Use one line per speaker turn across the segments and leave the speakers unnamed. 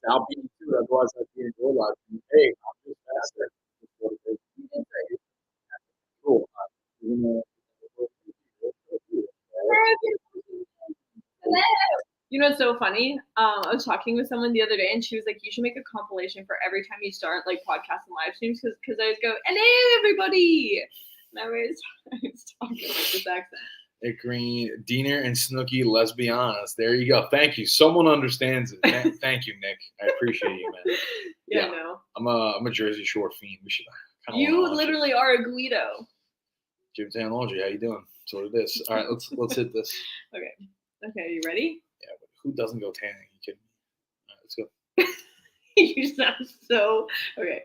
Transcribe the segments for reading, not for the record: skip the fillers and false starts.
I'll be too. Otherwise, I'd be in your life. Hey, I'm just faster. Cool. You know,
You know, it's so funny. I was talking with someone the other day, and she was like, "You should make a compilation for every time you start like podcasts and live streams, because I always go, hello everybody," and I was talking like this accent.
Nick Green, Diener and Snooki, let's be honest. There you go. Thank you. Someone understands it. Thank you, Nick. I appreciate you, man.
Yeah, no.
I'm a Jersey Shore fiend. We should.
You literally are a Guido.
Jim Technology, how you doing? So it is. All right, let's hit this.
Okay, you ready?
Yeah, but who doesn't go tanning? You kidding me? All right, let's go.
You sound so okay.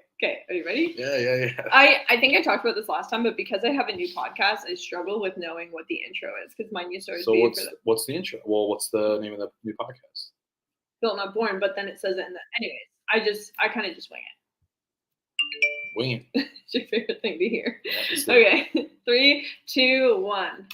Are you ready?
Yeah.
I think I talked about this last time, but because I have a new podcast, I struggle with knowing what the intro is because mine used to always be
So what's the intro? Well, what's the name of the new podcast?
Built Not Born, but then it says it in the anyways. I kind of just wing it.
Wing it.
It's your favorite thing to hear.
Yeah,
okay, 3, 2, 1.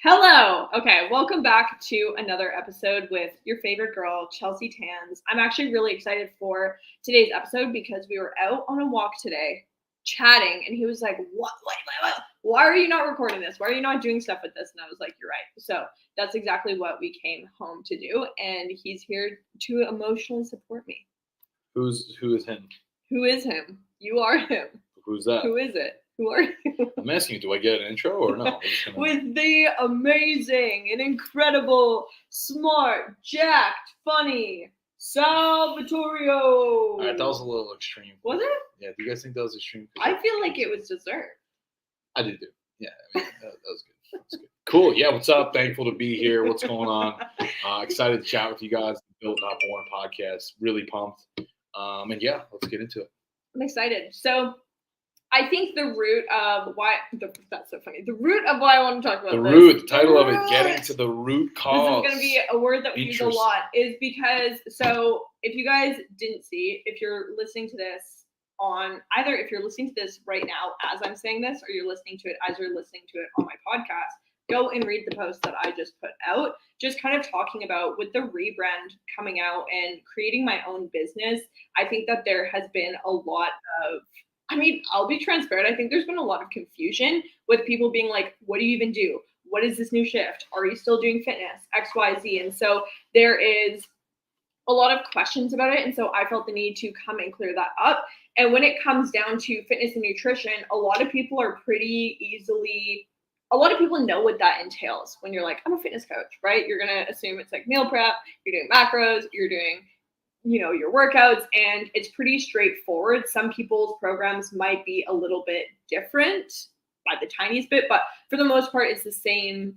Hello. Okay, welcome back to another episode with your favorite girl, Chelz Tanz. I'm actually really excited for today's episode because we were out on a walk today chatting, and he was like, what? Why are you not recording this? Why are you not doing stuff with this? And I was like, you're right. So that's exactly what we came home to do, and he's here to emotionally support me.
Who is him?
Who is him? You are him.
Who's that?
Who is it? Who are you?
I'm asking you, do I get an intro or no?
With the amazing and incredible, smart, jacked, funny Salvatorio.
All right, that was a little extreme.
Was it?
Yeah, do you guys think that was extreme?
I feel like it was deserved.
I did too. Yeah, I mean, that was good. That's good. Cool. Yeah, what's up? Thankful to be here. What's going on? Excited to chat with you guys. Built Not Born podcast. Really pumped. And yeah, let's get into it.
I'm excited. So I think the root of why that's so funny. The root of why I want to talk about
the title of it, getting to the root cause.
This is going to be a word that we use a lot. Is because so if you guys didn't see, if you're listening to this on either if you're listening to this right now as I'm saying this, or you're listening to it as you're listening to it on my podcast, go and read the post that I just put out. Just kind of talking about with the rebrand coming out and creating my own business. I think that there has been a lot of I'll be transparent. I think there's been a lot of confusion with people being like, what do you even do? What is this new shift? Are you still doing fitness? X, Y, Z. And so there is a lot of questions about it. And so I felt the need to come and clear that up. And when it comes down to fitness and nutrition, a lot of people know what that entails when you're like, I'm a fitness coach, right? You're going to assume it's like meal prep, you're doing macros, you're doing your workouts, and it's pretty straightforward. Some people's programs might be a little bit different by the tiniest bit, but for the most part, it's the same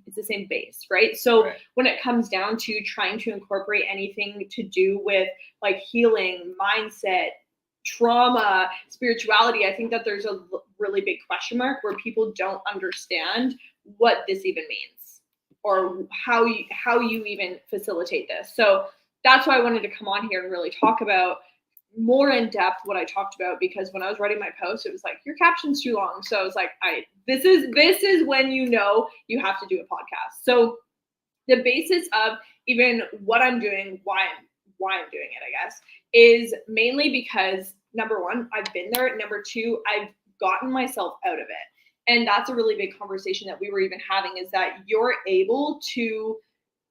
base, right? So when it comes down to trying to incorporate anything to do with like healing, mindset, trauma, spirituality, I think that there's a really big question mark where people don't understand what this even means or how you even facilitate this. So that's why I wanted to come on here and really talk about more in depth what I talked about, because when I was writing my post, it was like, your caption's too long. So I was like, this is when you have to do a podcast. So the basis of even what I'm doing, why I'm doing it, I guess, is mainly because number one, I've been there. Number two, I've gotten myself out of it. And that's a really big conversation that we were even having, is that you're able to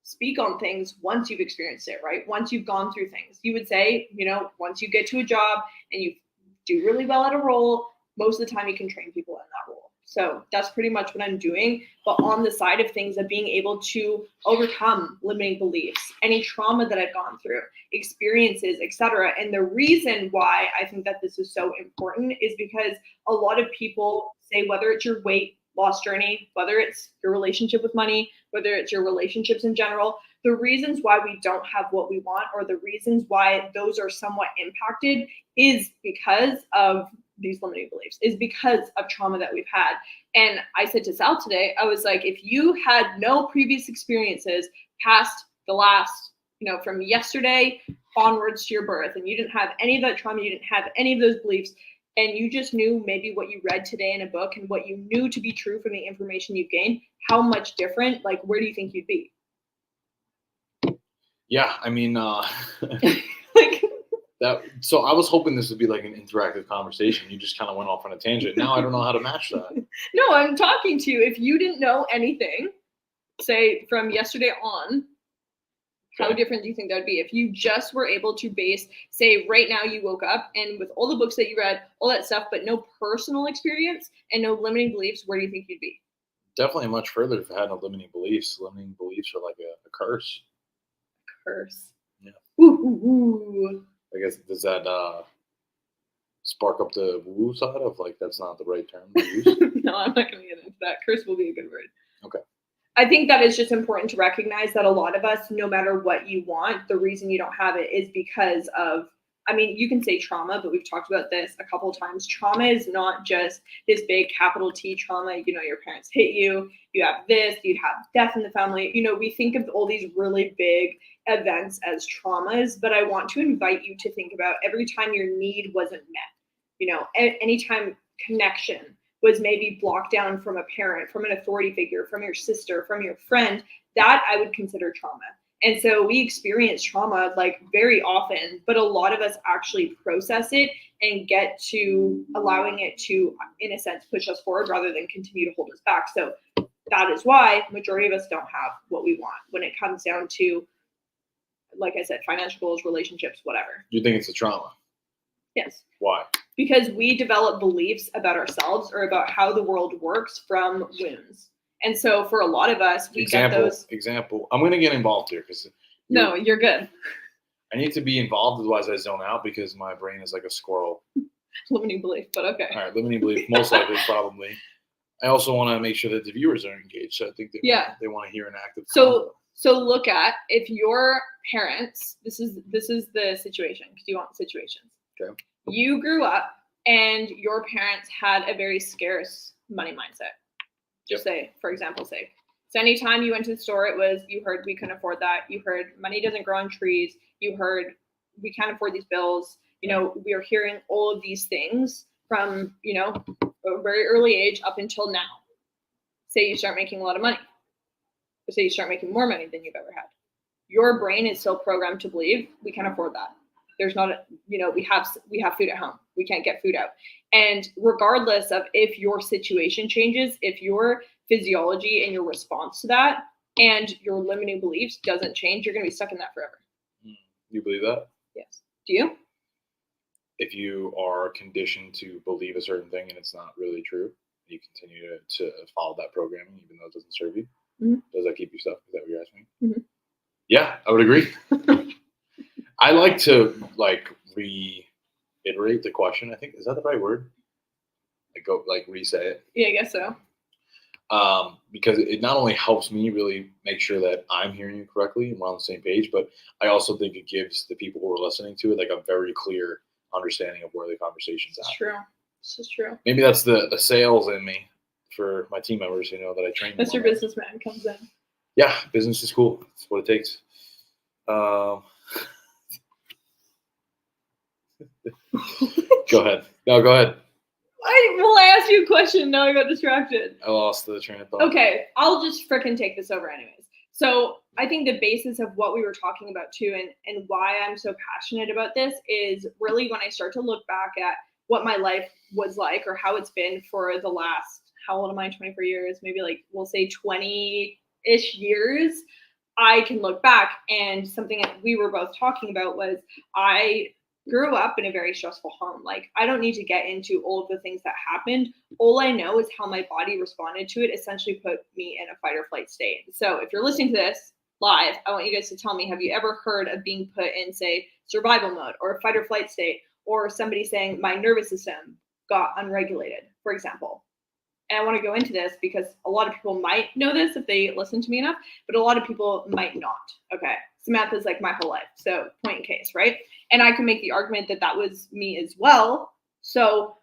speak on things once you've experienced it, right? Once you've gone through things. You would say, once you get to a job and you do really well at a role, most of the time you can train people in that role. So that's pretty much what I'm doing. But on the side of things of being able to overcome limiting beliefs, any trauma that I've gone through, experiences, etc. And the reason why I think that this is so important is because a lot of people say, whether it's your weight loss journey, whether it's your relationship with money, whether it's your relationships in general, the reasons why we don't have what we want, or the reasons why those are somewhat impacted, is because of these limiting beliefs, is because of trauma that we've had. And I said to Sal today, I was like, if you had no previous experiences past the last, from yesterday onwards to your birth, and you didn't have any of that trauma, you didn't have any of those beliefs, and you just knew maybe what you read today in a book and what you knew to be true from the information you gained, how much different, like, where do you think you'd be?
Yeah, I mean,
like,
So I was hoping this would be like an interactive conversation. You just kind of went off on a tangent. Now I don't know how to match that.
No, I'm talking to you. If you didn't know anything, say from yesterday on, how
Okay.
different do you think that would be if you just were able to base, say, right now you woke up and with all the books that you read, all that stuff, but no personal experience and no limiting beliefs, where do you think you'd be?
Definitely much further if I had no limiting beliefs. Limiting beliefs are like a curse.
Curse.
Yeah.
Ooh, ooh, ooh.
I guess does that spark up the woo side of like that's not the right term to use?
No, I'm not going to get into that. Curse will be a good word.
Okay.
I think that it's just important to recognize that a lot of us, no matter what you want, the reason you don't have it is because of, I mean, you can say trauma, but we've talked about this a couple of times. Trauma is not just this big capital T trauma. You know, your parents hit you, you have this, you'd have death in the family. You know, we think of all these really big events as traumas, but I want to invite you to think about every time your need wasn't met. You know, anytime connection was maybe blocked down from a parent, from an authority figure, from your sister, from your friend, that I would consider trauma. And so we experience trauma like very often, but a lot of us actually process it and get to allowing it to, in a sense, push us forward rather than continue to hold us back. So that is why majority of us don't have what we want when it comes down to, like I said, financial goals, relationships, whatever.
You think it's a trauma?
Yes.
Why?
Because we develop beliefs about ourselves or about how the world works from wounds. And so for a lot of us, we get those.
Example. I'm going to get involved here because
No, you're good.
I need to be involved, otherwise I zone out because my brain is like a squirrel.
Limiting belief, but okay.
All right, limiting belief, most likely, probably. I also want to make sure that the viewers are engaged. So I think they want to hear an active.
So look at if your parents. This is the situation because you want situations.
Okay.
You grew up and your parents had a very scarce money mindset. Just say, for example's sake. So anytime you went to the store, it was, you heard we couldn't afford that. You heard money doesn't grow on trees. You heard we can't afford these bills. You know, we are hearing all of these things from, you know, a very early age up until now. Say you start making a lot of money. Or say you start making more money than you've ever had. Your brain is still programmed to believe we can't afford that. There's not, we have food at home. We can't get food out. And regardless of if your situation changes, if your physiology and your response to that and your limiting beliefs doesn't change, you're going to be stuck in that forever.
You believe that?
Yes. Do you?
If you are conditioned to believe a certain thing and it's not really true, you continue to follow that programming even though it doesn't serve you. Mm-hmm. Does that keep you stuck? Is that what you're asking? Mm-hmm. Yeah, I would agree. I like to reiterate the question. I think, is that the right word? Re-say it.
Yeah, I guess so.
Because it not only helps me really make sure that I'm hearing you correctly and we're on the same page, but I also think it gives the people who are listening to it like a very clear understanding of where the conversation's at.
It's true. This is true.
Maybe that's the sales in me for my team members, that I train.
That's your businessman comes in.
Yeah, business is cool. That's what it takes. Go ahead. No, go ahead.
I asked you a question. Now I got distracted.
I lost the train of thought.
Okay, I'll just frickin' take this over anyways. So I think the basis of what we were talking about too, and why I'm so passionate about this is really when I start to look back at what my life was like or how it's been for the last, how old am I? 24 years, maybe like we'll say 20-ish years. I can look back, and something that we were both talking about was I grew up in a very stressful home. Like, I don't need to get into all of the things that happened. All I know is how my body responded to it essentially put me in a fight or flight state. So if you're listening to this live, I want you guys to tell me, have you ever heard of being put in, say, survival mode or fight or flight state, or somebody saying my nervous system got unregulated, for example? And I want to go into this because a lot of people might know this if they listen to me enough, but a lot of people might not. Okay. Samantha's like my whole life. So point in case, right? And I can make the argument that that was me as well. So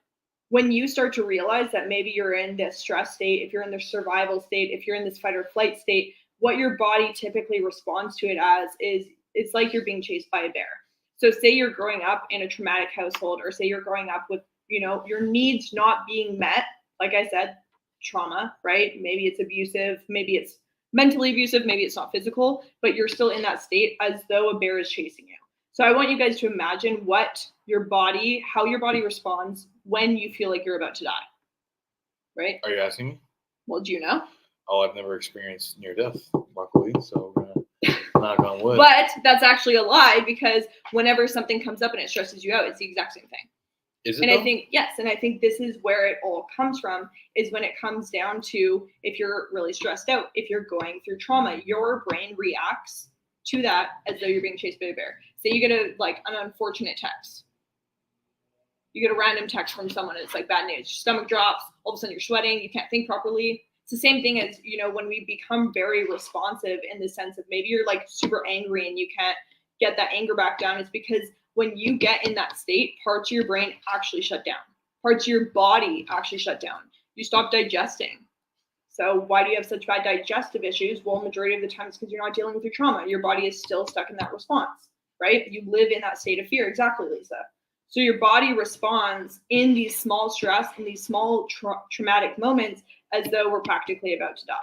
when you start to realize that maybe you're in this stress state, if you're in the survival state, if you're in this fight or flight state, what your body typically responds to it as is it's like you're being chased by a bear. So say you're growing up in a traumatic household, or say you're growing up with, your needs not being met. Like I said, trauma, right? Maybe it's abusive, maybe it's mentally abusive, maybe it's not physical, but you're still in that state as though a bear is chasing you. So I want you guys to imagine how your body responds when you feel like you're about to die. Right?
Are you asking me?
Well, do you know?
Oh, I've never experienced near death, luckily. So we're gonna knock on wood.
But that's actually a lie, because whenever something comes up and it stresses you out, it's the exact same thing.
Is it?
And
though?
I think, yes, and I think this is where it all comes from, is when it comes down to, if you're really stressed out, if you're going through trauma, your brain reacts to that as though you're being chased by a bear. Say you get an unfortunate text. You get a random text from someone, and it's like bad news. Your stomach drops, all of a sudden you're sweating, you can't think properly. It's the same thing as, when we become very responsive, in the sense of maybe you're like super angry and you can't get that anger back down. It's because when you get in that state, parts of your brain actually shut down. Parts of your body actually shut down. You stop digesting. So why do you have such bad digestive issues? Well, majority of the time it's because you're not dealing with your trauma. Your body is still stuck in that response, right? You live in that state of fear. Exactly, Lisa. So your body responds in these small stress, in these small traumatic moments, as though we're practically about to die.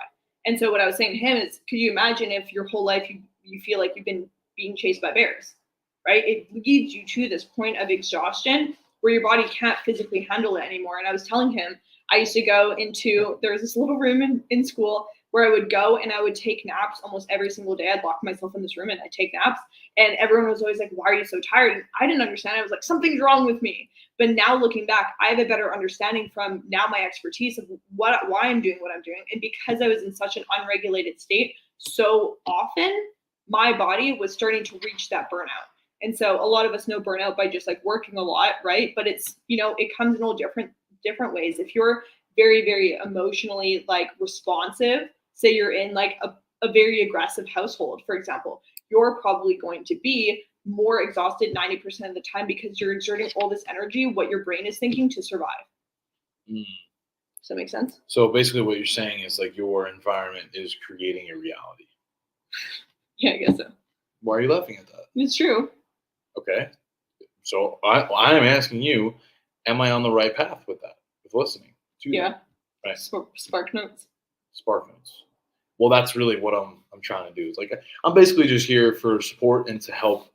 And so what I was saying to him is, could you imagine if your whole life you feel like you've been being chased by bears, right? It leads you to this point of exhaustion where your body can't physically handle it anymore. And I was telling him, I used to go into, there was this little room in school where I would go and I would take naps almost every single day. I'd lock myself in this room and I'd take naps. And everyone was always like, why are you so tired? And I didn't understand. I was like, something's wrong with me. But now looking back, I have a better understanding from now my expertise of why I'm doing what I'm doing. And because I was in such an unregulated state so often, my body was starting to reach that burnout. And so a lot of us know burnout by just like working a lot, right? But it's, it comes in all different ways. If you're very, very emotionally like responsive, say you're in like a very aggressive household, for example, you're probably going to be more exhausted 90% of the time because you're exerting all this energy, what your brain is thinking, to survive. Does that make sense?
So basically what you're saying is like your environment is creating your reality.
Yeah, I guess so.
Why are you laughing at that?
It's true.
Okay. So I am asking you, am I on the right path with that, with listening to that? Right.
Spark notes.
Spark notes. Well, that's really what I'm trying to do. It's like I'm basically just here for support and to help,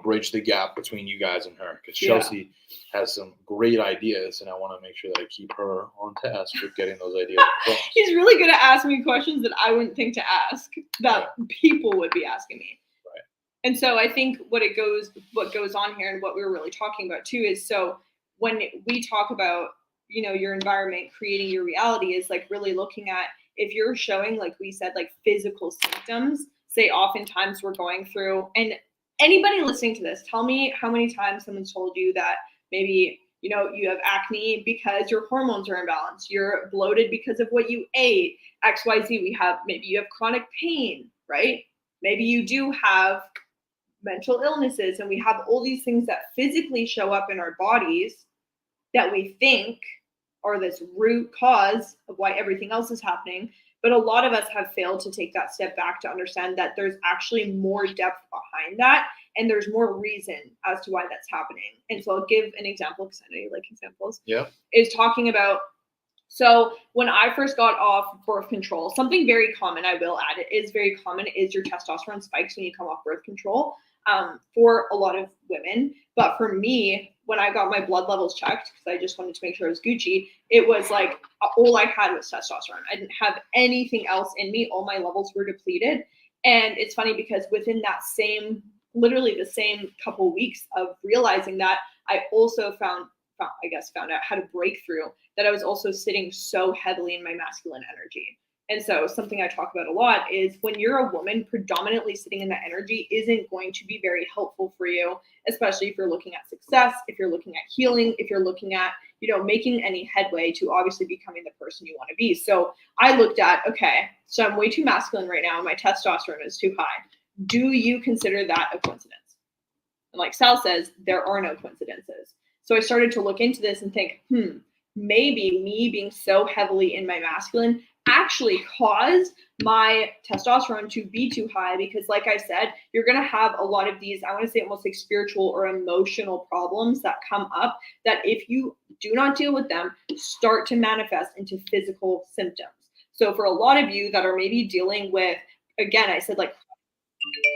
bridge the gap between you guys and her. Because Chelsea has some great ideas, and I want to make sure that I keep her on task with getting those ideas across.
He's really good at asking me questions that I wouldn't think to ask, that people would be asking me.
Right.
And so I think what goes on here, and what we were really talking about too, is so when we talk about, your environment creating your reality, is like really looking at, if you're showing, like we said, like physical symptoms, say oftentimes we're going through, and anybody listening to this, tell me how many times someone's told you that maybe, you have acne because your hormones are imbalanced, you're bloated because of what you ate, XYZ. Maybe you have chronic pain, right? Maybe you do have mental illnesses, and we have all these things that physically show up in our bodies that we think are this root cause of why everything else is happening. But a lot of us have failed to take that step back to understand that there's actually more depth behind that, and there's more reason as to why that's happening. And so I'll give an example, because I know you like examples.
Yeah.
Is talking about, so when I first got off birth control, something very common, I will add, it is very common, is your testosterone spikes when you come off birth control, for a lot of women. But for me, when I got my blood levels checked, because I just wanted to make sure it was Gucci, it was like all I had was testosterone. I didn't have anything else in me. All my levels were depleted. And it's funny because within that literally the same couple weeks of realizing that, I also found out how to break through that I was also sitting so heavily in my masculine energy. And so something I talk about a lot is, when you're a woman, predominantly sitting in that energy isn't going to be very helpful for you, especially if you're looking at success, if you're looking at healing, if you're looking at, making any headway to obviously becoming the person you want to be. So I looked at, okay, so I'm way too masculine right now. My testosterone is too high. Do you consider that a coincidence? And like Sal says, there are no coincidences. So I started to look into this and think, maybe me being so heavily in my masculine actually caused my testosterone to be too high, because like I said, you're going to have a lot of these, I want to say almost like spiritual or emotional problems that come up, that if you do not deal with them, start to manifest into physical symptoms. So for a lot of you that are maybe dealing with, again, I said like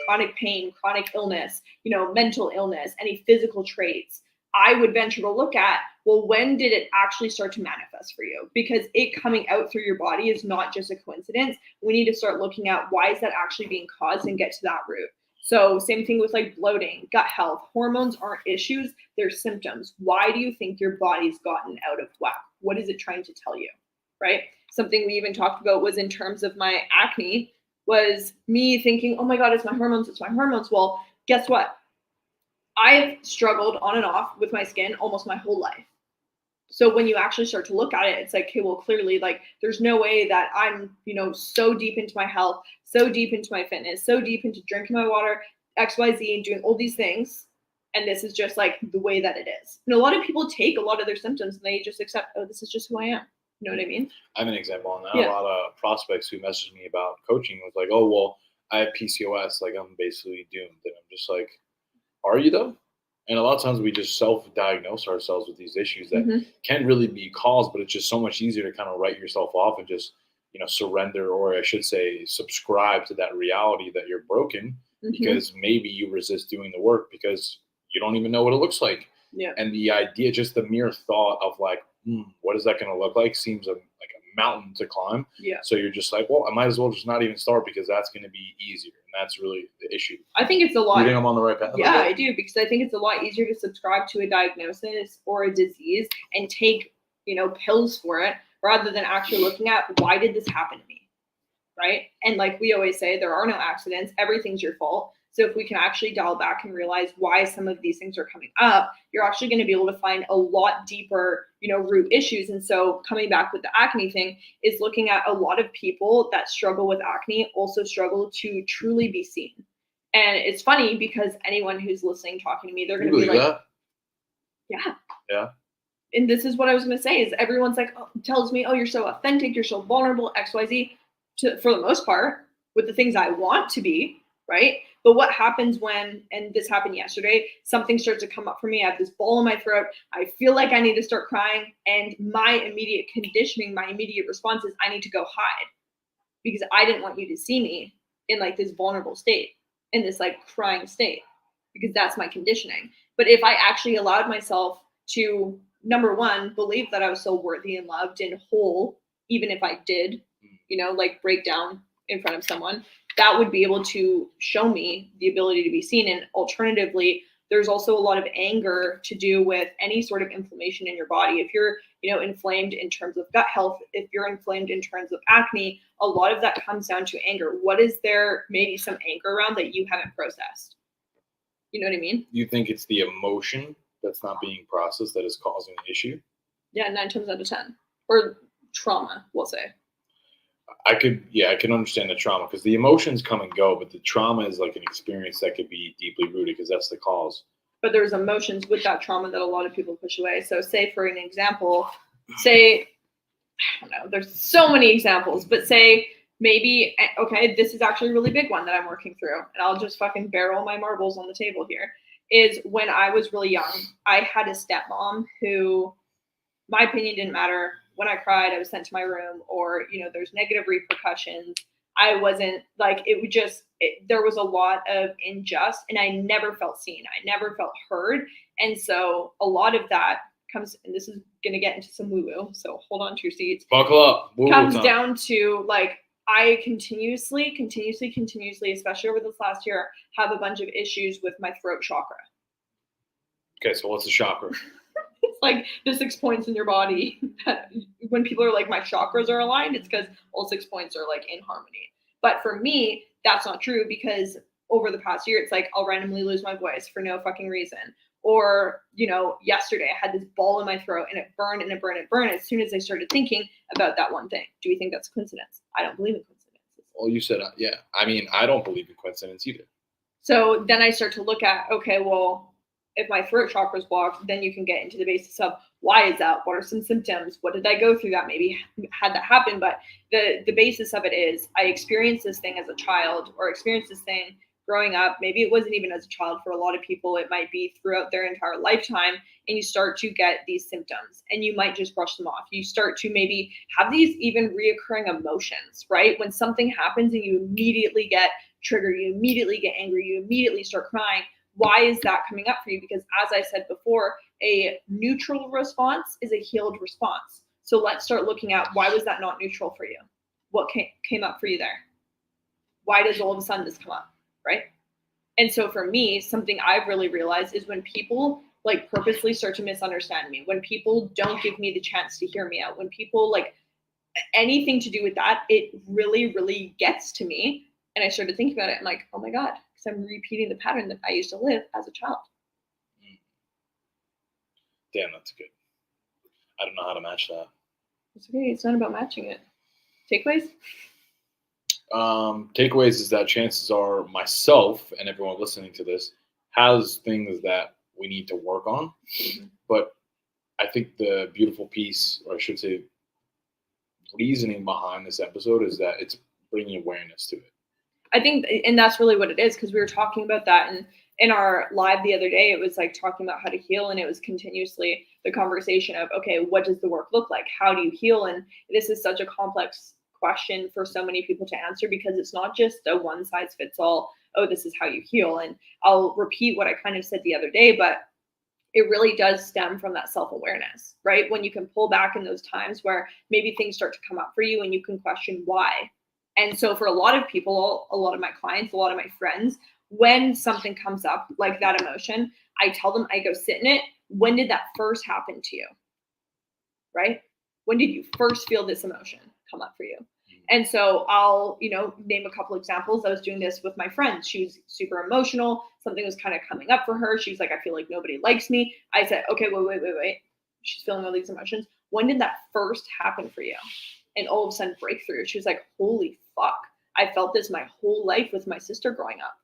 chronic pain, chronic illness, mental illness, any physical traits, I would venture to look at, well, when did it actually start to manifest for you? Because it coming out through your body is not just a coincidence. We need to start looking at why is that actually being caused and get to that root. So same thing with like bloating, gut health. Hormones aren't issues, they're symptoms. Why do you think your body's gotten out of whack? What is it trying to tell you, right? Something we even talked about was in terms of my acne, was me thinking, oh my God, it's my hormones, it's my hormones. Well, guess what? I've struggled on and off with my skin almost my whole life. So when you actually start to look at it, it's like, okay, well, clearly, like, there's no way that I'm, so deep into my health, so deep into my fitness, so deep into drinking my water, XYZ, and doing all these things. And this is just like the way that it is. And a lot of people take a lot of their symptoms and they just accept, oh, this is just who I am. You know what I mean?
I have an example on that.
Yeah.
A lot of prospects who messaged me about coaching was like, oh, well, I have PCOS. Like, I'm basically doomed. And I'm just like, are you though? And a lot of times we just self-diagnose ourselves with these issues that can really be caused, but it's just so much easier to kind of write yourself off and just, surrender, or I should say, subscribe to that reality that you're broken because maybe you resist doing the work because you don't even know what it looks like.
Yeah.
And the idea, just the mere thought of like, what is that going to look like seems like a mountain to climb.
Yeah.
So you're just like, well, I might as well just not even start because that's going to be easier. And that's really the issue.
I think it's a lot.
You think I'm on the right path?
Yeah, I do, because I think it's a lot easier to subscribe to a diagnosis or a disease and take, pills for it rather than actually looking at why did this happen to me, right? And like we always say, there are no accidents. Everything's your fault. So if we can actually dial back and realize why some of these things are coming up, you're actually going to be able to find a lot deeper, root issues. And so coming back with the acne thing is looking at a lot of people that struggle with acne also struggle to truly be seen. And it's funny because anyone who's listening, talking to me, they're going to be like,
that?
Yeah. And this is what I was going to say is everyone's like, tells me, oh, you're so authentic, you're so vulnerable, XYZ, for the most part, with the things I want to be, right? But what happens when, and this happened yesterday, something starts to come up for me. I have this ball in my throat. I feel like I need to start crying. And my immediate conditioning, my immediate response is I need to go hide because I didn't want you to see me in like this vulnerable state, in this like crying state, because that's my conditioning. But if I actually allowed myself to, number one, believe that I was so worthy and loved and whole, even if I did, like break down in front of someone, that would be able to show me the ability to be seen. And alternatively, there's also a lot of anger to do with any sort of inflammation in your body. If you're, inflamed in terms of gut health, if you're inflamed in terms of acne, a lot of that comes down to anger. What is there maybe some anger around that you haven't processed? You know what I mean?
You think it's the emotion that's not being processed that is causing the issue?
Yeah, 9 times out of 10. Or trauma, we'll say.
I can understand the trauma because the emotions come and go, but the trauma is like an experience that could be deeply rooted because that's the cause.
But there's emotions with that trauma that a lot of people push away. So say, for an example, I don't know, there's so many examples, but say maybe, okay, this is actually a really big one that I'm working through, and I'll just fucking barrel my marbles on the table here, is when I was really young, I had a stepmom who, my opinion didn't matter. When I cried, I was sent to my room, or, there's negative repercussions. I wasn't like, there was a lot of injustice, and I never felt seen. I never felt heard. And so a lot of that comes, and this is going to get into some woo-woo, so hold on to your seats.
Buckle up.
Comes down to like, I continuously, especially over this last year, have a bunch of issues with my throat chakra.
Okay, so what's the chakra?
It's like the 6 points in your body that when people are like, my chakras are aligned, it's because all 6 points are like in harmony. But for me, that's not true, because over the past year, it's like I'll randomly lose my voice for no fucking reason. Or, yesterday I had this ball in my throat and it burned and it burned and it burned as soon as I started thinking about that one thing. Do you think that's coincidence? I don't believe in coincidences.
Well, you said, yeah. I mean, I don't believe in coincidence either.
So then I start to look at, okay, well, if my throat chakra is blocked, then you can get into the basis of why is that? What are some symptoms? What did I go through that maybe had that happen? But the basis of it is I experienced this thing as a child, or experienced this thing growing up. Maybe it wasn't even as a child. For a lot of people, it might be throughout their entire lifetime, and you start to get these symptoms and you might just brush them off. You start to maybe have these even reoccurring emotions, right? When something happens and you immediately get trigger, you immediately get angry, you immediately start crying. Why is that coming up for you? Because as I said before, a neutral response is a healed response. So let's start looking at, why was that not neutral for you? What came up for you there? Why does all of a sudden this come up, right? And so for me, something I've really realized is when people like purposely start to misunderstand me, when people don't give me the chance to hear me out, when people like anything to do with that, it really, really gets to me. And I started thinking about it. I'm like, oh my God, because I'm repeating the pattern that I used to live as a child.
Damn, that's good. I don't know how to match that.
It's okay. It's not about matching it. Takeaways?
Takeaways is that chances are myself and everyone listening to this has things that we need to work on. Mm-hmm. But I think the beautiful piece, or I should say reasoning behind this episode, is that it's bringing awareness to it.
I think, and that's really what it is, because we were talking about that in our live the other day. It was like talking about how to heal, and it was continuously the conversation of, okay, what does the work look like? How do you heal? And this is such a complex question for so many people to answer, because it's not just a one size fits all, oh, this is how you heal. And I'll repeat what I kind of said the other day, but it really does stem from that self-awareness, right? When you can pull back in those times where maybe things start to come up for you and you can question why. And so for a lot of people, a lot of my clients, a lot of my friends, when something comes up like that emotion, I tell them, I go, sit in it. When did that first happen to you? Right? When did you first feel this emotion come up for you? And so I'll, name a couple examples. I was doing this with my friend. She was super emotional. Something was kind of coming up for her. She was like, I feel like nobody likes me. I said, okay, wait. She's feeling all these emotions. When did that first happen for you? And all of a sudden breakthrough. She was like, holy fuck. I felt this my whole life with my sister growing up.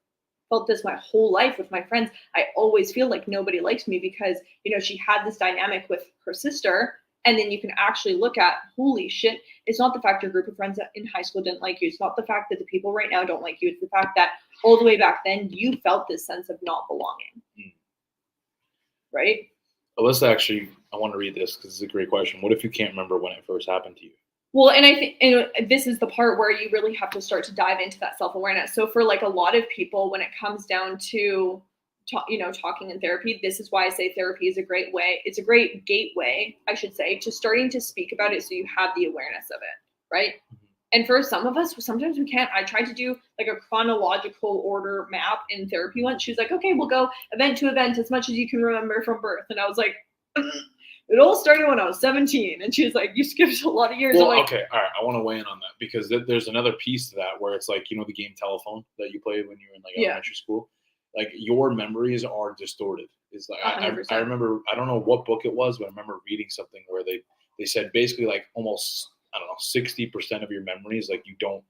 Felt this my whole life with my friends. I always feel like nobody likes me because, she had this dynamic with her sister. And then you can actually look at, holy shit, it's not the fact your group of friends in high school didn't like you. It's not the fact that the people right now don't like you. It's the fact that all the way back then, you felt this sense of not belonging. Right?
Alyssa, actually, I want to read this because it's a great question. What if you can't remember when it first happened to you?
Well, and I think this is the part where you really have to start to dive into that self-awareness. So for like a lot of people, when it comes down to talking in therapy, this is why I say therapy is a great way. It's a great gateway, I should say, to starting to speak about it so you have the awareness of it, right? Mm-hmm. And for some of us, sometimes we can't. I tried to do like a chronological order map in therapy once. She was like, okay, we'll go event to event as much as you can remember from birth. And I was like, it all started when I was 17. And she was like, you skipped a lot of years.
Well,
like,
okay, all right. I want to weigh in on that because there's another piece to that where it's like, the game telephone that you played when you were in like elementary school. Like your memories are distorted. It's like I remember, I don't know what book it was, but I remember reading something where they said basically like almost, 60% of your memories, like you don't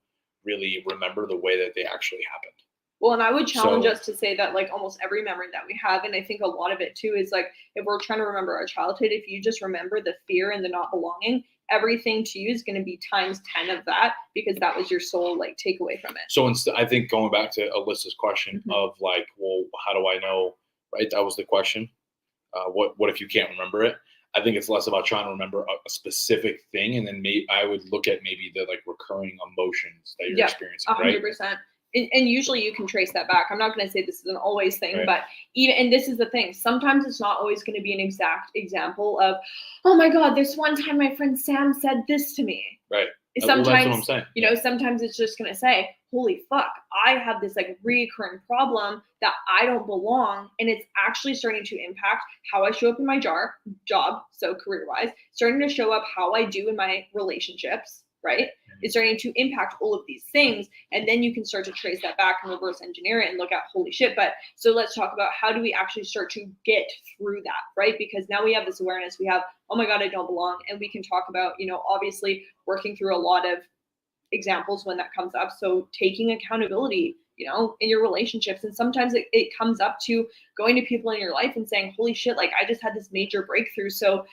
really remember the way that they actually happened.
Well, and I would challenge us to say that like almost every memory that we have, and I think a lot of it too is like if we're trying to remember our childhood, if you just remember the fear and the not belonging, everything to you is going to be times 10 of that because that was your sole like takeaway from it.
So I think going back to Alyssa's question of like, well, how do I know? Right, that was the question. What if you can't remember it? I think it's less about trying to remember a specific thing, and then I would look at maybe the like recurring emotions that you're experiencing.
100%. Right? And usually you can trace that back. I'm not going to say this is an always thing, right. But and this is the thing. Sometimes it's not always going to be an exact example of, oh my God, this one time my friend Sam said this to me.
Right.
Sometimes,
well, that's what I'm saying.
Sometimes it's just going to say, holy fuck, I have this like recurring problem that I don't belong. And it's actually starting to impact how I show up in my job. So career-wise, starting to show up how I do in my relationships, right? It's starting to impact all of these things. And then you can start to trace that back and reverse engineer it and look at, holy shit. But so let's talk about how do we actually start to get through that, right? Because now we have this awareness. We have, oh my God, I don't belong. And we can talk about, obviously working through a lot of examples when that comes up. So taking accountability, in your relationships. And sometimes it comes up to going to people in your life and saying, holy shit, like I just had this major breakthrough. So,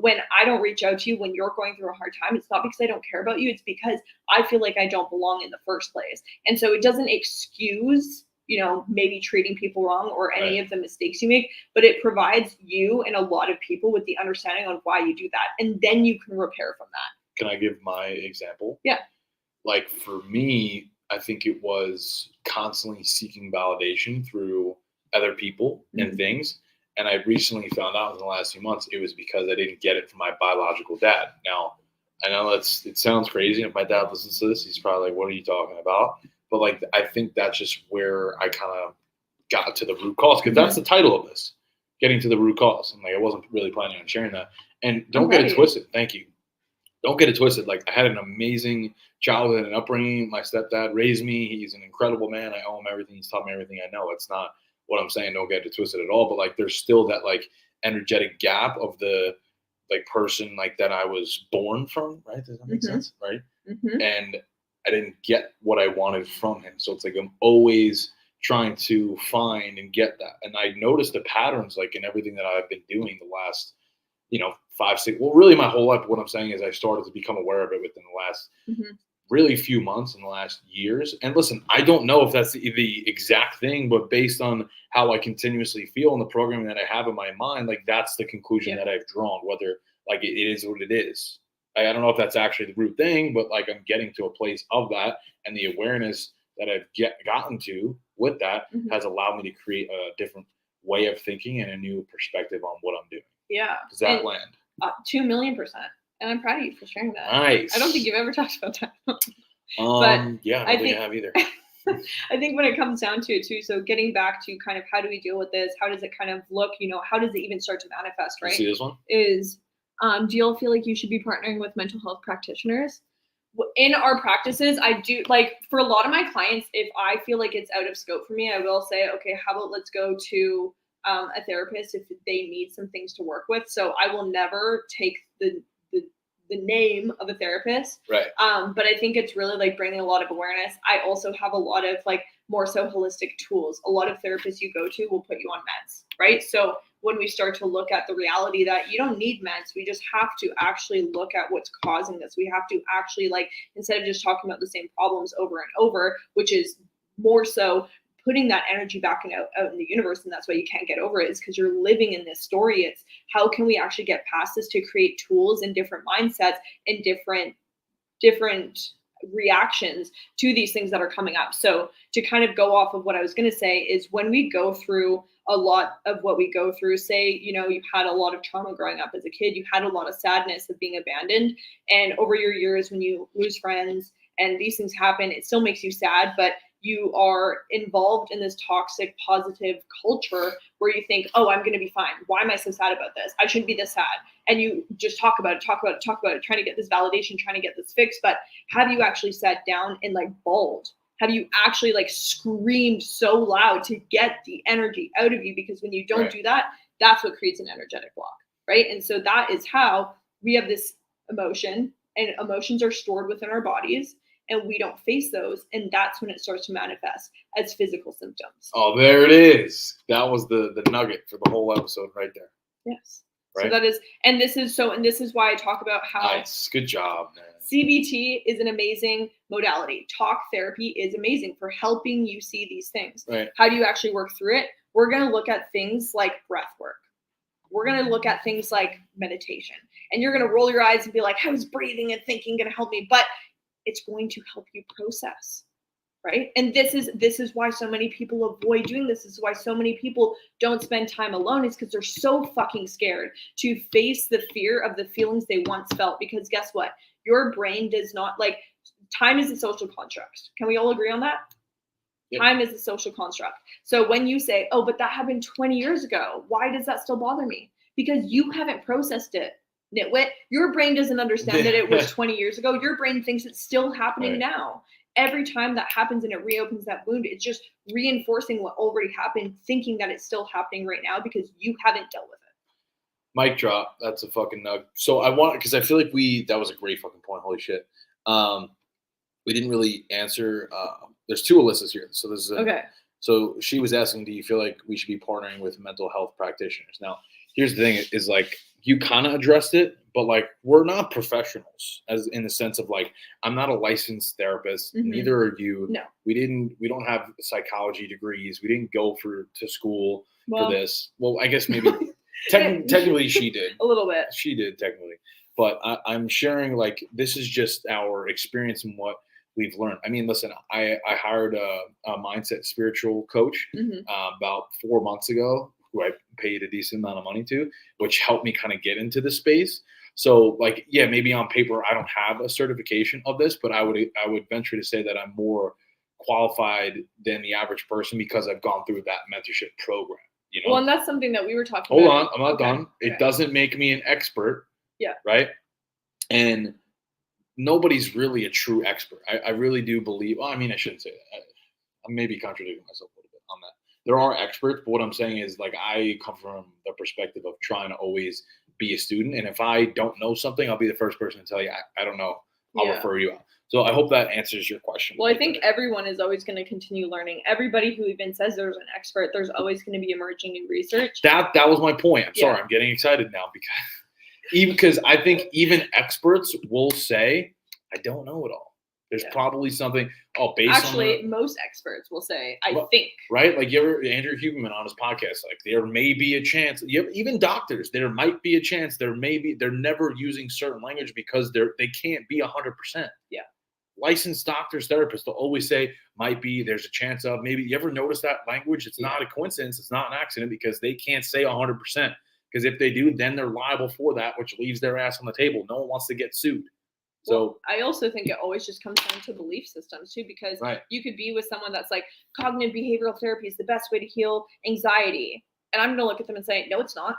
when I don't reach out to you, when you're going through a hard time, it's not because I don't care about you. It's because I feel like I don't belong in the first place. And so it doesn't excuse, maybe treating people wrong or any of the mistakes you make, but it provides you and a lot of people with the understanding on why you do that. And then you can repair from that.
Can I give my example?
Yeah.
Like for me, I think it was constantly seeking validation through other people and things. And I recently found out in the last few months it was because I didn't get it from my biological dad. Now, I know it sounds crazy. If my dad listens to this, he's probably like, "What are you talking about?" But like, I think that's just where I kind of got to the root cause, because that's the title of this, getting to the root cause. And like, I wasn't really planning on sharing that. And don't get it twisted. Thank you. Don't get it twisted. Like, I had an amazing childhood and upbringing. My stepdad raised me. He's an incredible man. I owe him everything. He's taught me everything I know. It's not what I'm saying. Don't get it twisted at all. But like, there's still that like energetic gap of the like person like that I was born from. Right? Does that make sense? Right? And I didn't get what I wanted from him. So it's like I'm always trying to find and get that. And I noticed the patterns like in everything that I've been doing the last, 5, 6, well, really my whole life. What I'm saying is I started to become aware of it within the last really few months in the last years. And listen, I don't know if that's the exact thing, but based on how I continuously feel in the programming that I have in my mind, like that's the conclusion that I've drawn, whether like it is what it is. I don't know if that's actually the root thing, but like I'm getting to a place of that, and the awareness that I've gotten to with that has allowed me to create a different way of thinking and a new perspective on what I'm doing.
Yeah.
Does that land?
2,000,000%. And I'm proud of you for sharing that.
Nice.
I don't think you've ever talked about that.
Yeah, I don't think I have either.
I think when it comes down to it too, so getting back to kind of how do we deal with this? How does it kind of look? How does it even start to manifest, right?
You see this one?
Do you all feel like you should be partnering with mental health practitioners? In our practices, I do, like, for a lot of my clients, if I feel like it's out of scope for me, I will say, okay, how about let's go to a therapist if they need some things to work with. So I will never take the name of a therapist.
Right.
But I think it's really like bringing a lot of awareness. I also have a lot of like more so holistic tools. A lot of therapists you go to will put you on meds, right? So when we start to look at the reality that you don't need meds, we just have to actually look at what's causing this. We have to actually, like, instead of just talking about the same problems over and over, which is more so putting that energy back out in the universe, and that's why you can't get over it, is because you're living in this story. It's how can we actually get past this to create tools and different mindsets and different reactions to these things that are coming up. So to kind of go off of what I was going to say is when we go through a lot of what we go through, say, you've had a lot of trauma growing up as a kid, you had a lot of sadness of being abandoned, and over your years when you lose friends and these things happen, it still makes you sad, but you are involved in this toxic positive culture where you think, oh, I'm going to be fine. Why am I so sad about this? I shouldn't be this sad. And you just talk about it, trying to get this validation, trying to get this fixed. But have you actually sat down and like bawled? Have you actually like screamed so loud to get the energy out of you? Because when you don't do that, that's what creates an energetic block, right? And so that is how we have this emotion, and emotions are stored within our bodies, and we don't face those, and that's when it starts to manifest as physical symptoms.
Oh, there it is. That was the nugget for the whole episode right there.
Yes. Right? So that is, and this is why I talk about how
nice. Good job, man.
CBT is an amazing modality. Talk therapy is amazing for helping you see these things.
Right.
How do you actually work through it? We're going to look at things like breath work. We're going to look at things like meditation, and you're going to roll your eyes and be like, how is breathing and thinking going to help me? But it's going to help you process, right? And this is why so many people avoid doing this. This is why so many people don't spend time alone, is because they're so fucking scared to face the fear of the feelings they once felt. Because guess what? Your brain does not, like, time is a social construct. Can we all agree on that? Yep. Time is a social construct. So when you say, oh, but that happened 20 years ago, why does that still bother me? Because you haven't processed it. Nitwit, your brain doesn't understand that it was 20 years ago. Your brain thinks it's still happening now. Every time that happens and it reopens that wound, it's just reinforcing what already happened, thinking that it's still happening right now because you haven't dealt with it.
Mic drop. That's a fucking nug. So I want, because I feel like that was a great fucking point. Holy shit. We didn't really answer. There's two Alyssas here. So this is
okay.
So she was asking, do you feel like we should be partnering with mental health practitioners? Now, here's the thing is, like, you kind of addressed it, but like, we're not professionals, as in the sense of like, I'm not a licensed therapist. Mm-hmm. Neither are you.
No.
We don't have psychology degrees. We didn't go to school for this. Well, I guess maybe technically she did.
A little bit.
She did technically, but I'm sharing, like, this is just our experience and what we've learned. I mean, listen, I hired a mindset spiritual coach about 4 months ago, who I paid a decent amount of money to, which helped me kind of get into the space. So like, yeah, maybe on paper, I don't have a certification of this, but I would venture to say that I'm more qualified than the average person because I've gone through that mentorship program. You know?
Well, and that's something that we were talking
Hold
about.
on, I'm not done. It doesn't make me an expert.
Yeah.
Right. And nobody's really a true expert. I really do believe. Well, I mean, I shouldn't say that. I may be contradicting myself a little bit on that. There are experts, but what I'm saying is, like, I come from the perspective of trying to always be a student. And if I don't know something, I'll be the first person to tell you I don't know. I'll refer you out. So I hope that answers your question.
Well, I think everyone is always going to continue learning. Everybody who even says there's an expert, there's always going to be emerging new research.
That was my point. I'm sorry, I'm getting excited now because I think even experts will say, I don't know it all. There's probably something.
Actually, most experts will say, I think.
Right? Like Andrew Huberman on his podcast, like there may be a chance. Even doctors, there might be a chance. They're never using certain language because they can't be 100%.
Yeah.
Licensed doctors, therapists, they'll always say might be. There's a chance of maybe. You ever notice that language? It's not a coincidence. It's not an accident because they can't say 100%. Because if they do, then they're liable for that, which leaves their ass on the table. No one wants to get sued. So
I also think it always just comes down to belief systems too, because you could be with someone that's like cognitive behavioral therapy is the best way to heal anxiety. And I'm going to look at them and say, no, it's not.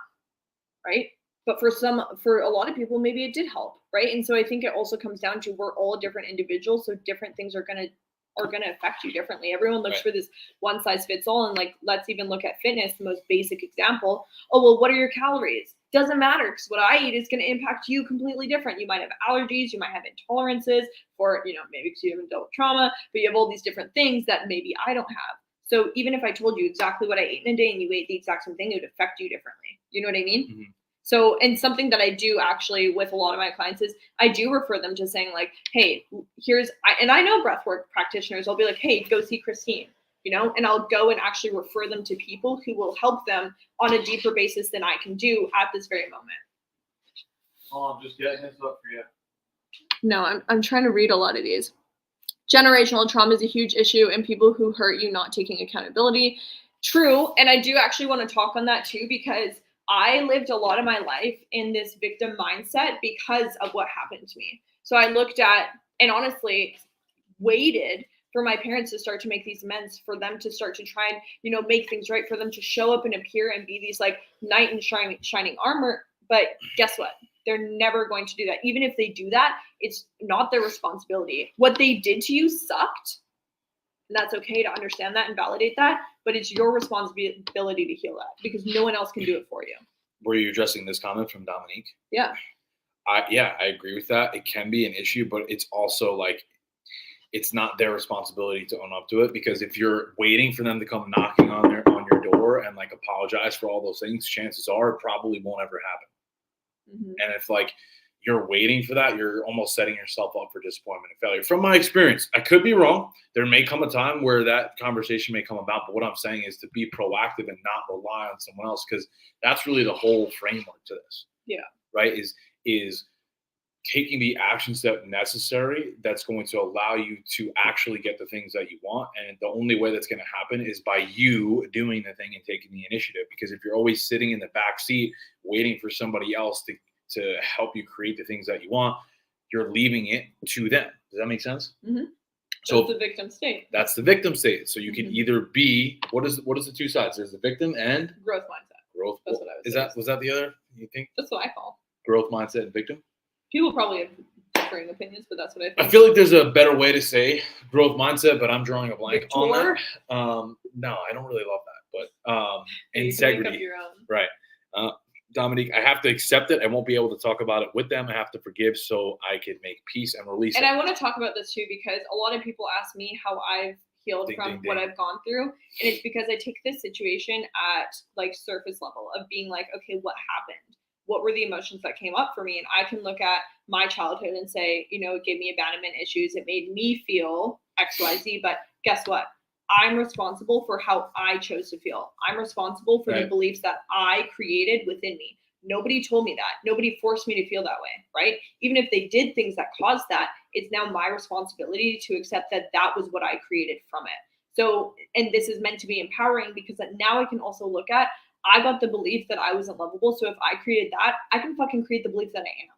Right. But for a lot of people, maybe it did help. Right. And so I think it also comes down to we're all different individuals. So different things are going to affect you differently. Everyone looks for this one size fits all. And like, let's even look at fitness, the most basic example. Oh, well, what are your calories? Doesn't matter because what I eat is going to impact you completely different. You might have allergies, you might have intolerances, or maybe because you have adult trauma, but you have all these different things that maybe I don't have. So even if I told you exactly what I ate in a day and you ate the exact same thing, it would affect you differently. You know what I mean? Mm-hmm. So, and something that I do actually with a lot of my clients is I do refer them to saying like, hey, and I know breathwork practitioners. I'll be like, hey, go see Christine. And I'll go and actually refer them to people who will help them on a deeper basis than I can do at this very moment.
Oh, I'm just getting this up for you.
No, I'm trying to read a lot of these. Generational trauma is a huge issue and people who hurt you not taking accountability. True. And I do actually want to talk on that too, because I lived a lot of my life in this victim mindset because of what happened to me. So I looked at, and honestly, waited for my parents to start to make these amends, for them to start to try and, make things right, for them to show up and appear and be these like knight in shining armor. But guess what? They're never going to do that. Even if they do that, it's not their responsibility. What they did to you sucked. And that's okay to understand that and validate that. But it's your responsibility to heal that because no one else can do it for you.
Were you addressing this comment from Dominique?
Yeah.
I agree with that. It can be an issue, but it's also like, it's not their responsibility to own up to it, because if you're waiting for them to come knocking on your door and like apologize for all those things, chances are it probably won't ever happen. Mm-hmm. And if like you're waiting for that, you're almost setting yourself up for disappointment and failure. From my experience, I could be wrong. There may come a time where that conversation may come about, but what I'm saying is to be proactive and not rely on someone else, because that's really the whole framework to this.
Yeah.
Right? Is taking the action step necessary that's going to allow you to actually get the things that you want. And the only way that's going to happen is by you doing the thing and taking the initiative. Because if you're always sitting in the back seat waiting for somebody else to help you create the things that you want, you're leaving it to them. Does that make sense?
Mm-hmm. So that's the victim state.
That's the victim state. So you can either be, what is the two sides? There's the victim and
growth mindset.
Growth. That's what I was saying. Was that the other, you think?
That's what I call
growth mindset and victim.
People probably have differing opinions, but that's what I think.
I feel like there's a better way to say growth mindset, but I'm drawing a blank on that. No, I don't really love that, but integrity.
Make up your own.
Right. Dominique, I have to accept it. I won't be able to talk about it with them. I have to forgive so I can make peace and release it.
And I want to talk about this too, because a lot of people ask me how I've healed from what I've gone through. And it's because I take this situation at like surface level of being like, okay, what happened? What were the emotions that came up for me? And I can look at my childhood and say, it gave me abandonment issues. It made me feel XYZ. But guess what? I'm responsible for how I chose to feel. I'm responsible for the beliefs that I created within me. Nobody told me that. Nobody forced me to feel that way, right? Even if they did things that caused that, it's now my responsibility to accept that that was what I created from it. So, and this is meant to be empowering because now I can also look at, I got the belief that I wasn't lovable. So if I created that, I can fucking create the belief that I am.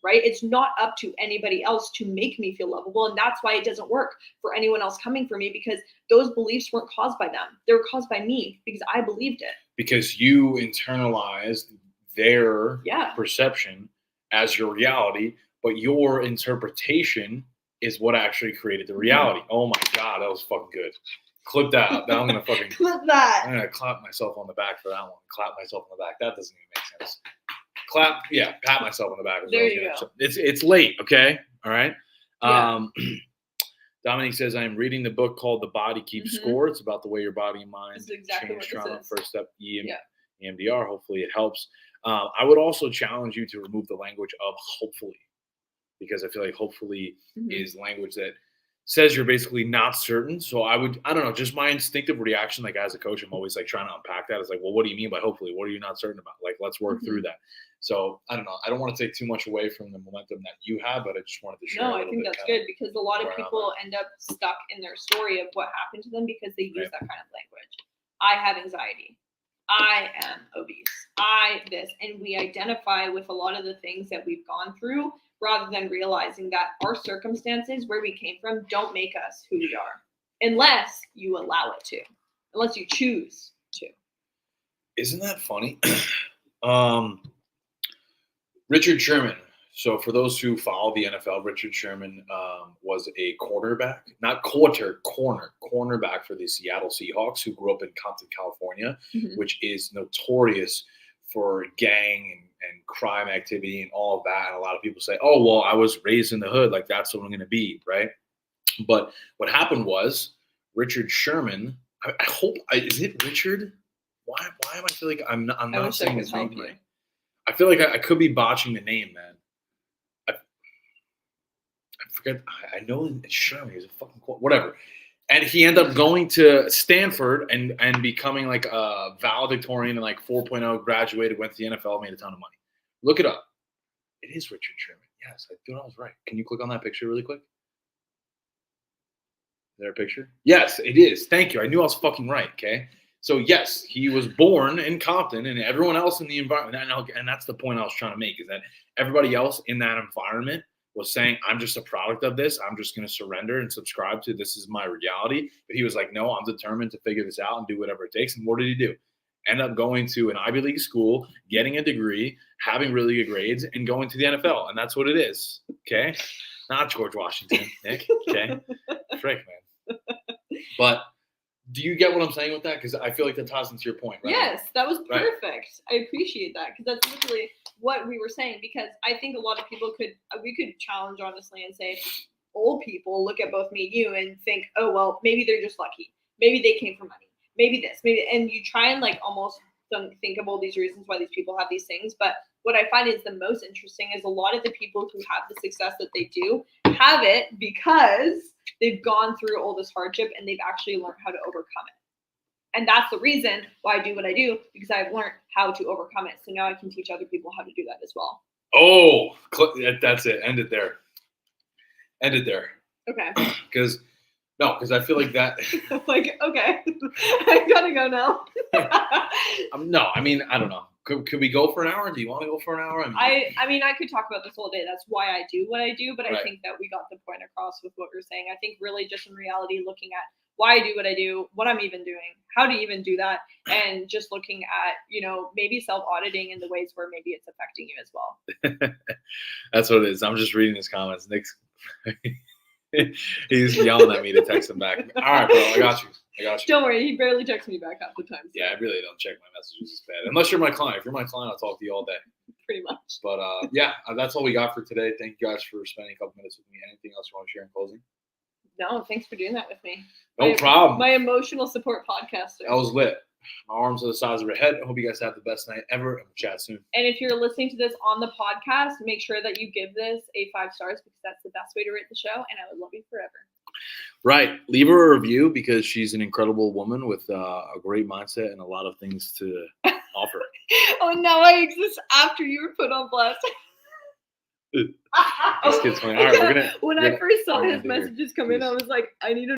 Right? It's not up to anybody else to make me feel lovable. And that's why it doesn't work for anyone else coming for me, because those beliefs weren't caused by them. They were caused by me because I believed it.
Because you internalized their perception as your reality, but your interpretation is what actually created the reality. Oh my God, that was fucking good. Clip that up. Now I'm going to fucking
clip that.
I'm going to clap myself on the back for that one. Clap myself on the back. That doesn't even make sense. Clap, yeah, pat myself on the back.
There you go.
It's late, okay? All right. Dominique says, I am reading the book called The Body Keeps Score. It's about the way your body and mind change trauma. First step, EMDR. Hopefully it helps. I would also challenge you to remove the language of hopefully, because I feel like hopefully is language that says you're basically not certain. So I don't know, just my instinctive reaction, like as a coach, I'm always like trying to unpack that. It's like, well, what do you mean by hopefully? What are you not certain about? Like, let's work through that. So I don't know. I don't want to take too much away from the momentum that you have, but I just wanted to share.
No, I think that's good because a lot of people end up stuck in their story of what happened to them because they use that kind of language. I have anxiety. I am obese. And we identify with a lot of the things that we've gone through rather than realizing that our circumstances, where we came from, don't make us who we are unless you allow it to, unless you choose to.
Isn't that funny? Richard Sherman. So for those who follow the NFL, Richard Sherman was a cornerback for the Seattle Seahawks, who grew up in Compton, California, which is notorious for gang and crime activity and all of that. And a lot of people say, oh, well, I was raised in the hood. Like, that's what I'm going to be, right? But what happened was Richard Sherman, I hope, is it Richard? Why am I feeling like I'm not saying his name right? I feel like I could be botching the name, man. I forget. I know it's Sherman. He's a fucking whatever. And he ended up going to Stanford and becoming like a valedictorian and like 4.0, graduated, went to the NFL, made a ton of money. Look it up. It is Richard Sherman. Yes, I thought I was right. Can you click on that picture really quick? Is there a picture? Yes, it is. Thank you. I knew I was fucking right, okay? So, yes, he was born in Compton, and everyone else in the environment, and that's the point I was trying to make, is that everybody else in that environment was saying, I'm just a product of this. I'm just going to surrender and subscribe to this is my reality. But he was like, no, I'm determined to figure this out and do whatever it takes. And what did he do? End up going to an Ivy League school, getting a degree, having really good grades, and going to the NFL. And that's what it is, okay? Not George Washington, Nick, okay? Frick, man. But do you get what I'm saying with that? Because I feel like that ties into your point, right?
Yes, that was perfect. Right. I appreciate that because that's literally what we were saying. Because I think a lot of people we could challenge honestly and say, old people look at both me and you and think, oh well, maybe they're just lucky. Maybe they came from money. Maybe this. Maybe, and you try and like almost think of all these reasons why these people have these things. But what I find is the most interesting is a lot of the people who have the success that they do have it because they've gone through all this hardship and they've actually learned how to overcome it. And that's the reason why I do what I do, because I've learned how to overcome it. So now I can teach other people how to do that as well.
Oh, that's it. End it there.
Okay.
Because I feel like that.
Like, okay, I gotta go now.
No, I mean, I don't know. Could we go for an hour? Do you want to go for an hour?
I mean, I could talk about this all day. That's why I do what I do. But
right.
I think that we got the point across with what we're saying. I think really just in reality, looking at why I do what I do, what I'm even doing, how to even do that, and just looking at, maybe self-auditing in the ways where maybe it's affecting you as well.
That's what it is. I'm just reading his comments. Nick's he's yelling at me to text him back. All right, bro, I got you.
Don't worry, he barely texts me back half the time. So.
Yeah, I really don't check my messages. It's bad. Unless you're my client. If you're my client, I'll talk to you all day.
Pretty much.
But yeah, that's all we got for today. Thank you guys for spending a couple minutes with me. Anything else you want to share in closing?
No, thanks for doing that with me.
No problem.
My emotional support podcaster.
That was lit. My arms are the size of your head. I hope you guys have the best night ever, and we'll chat soon.
And if you're listening to this on the podcast, make sure that you give this a 5 stars because that's the best way to rate the show, and I would love you forever.
Right. Leave her a review because she's an incredible woman with a great mindset and a lot of things to offer.
Oh, now I exist after you were put on blast.
This kid's funny. All right,
When I first saw his messages come in, I was like, I need to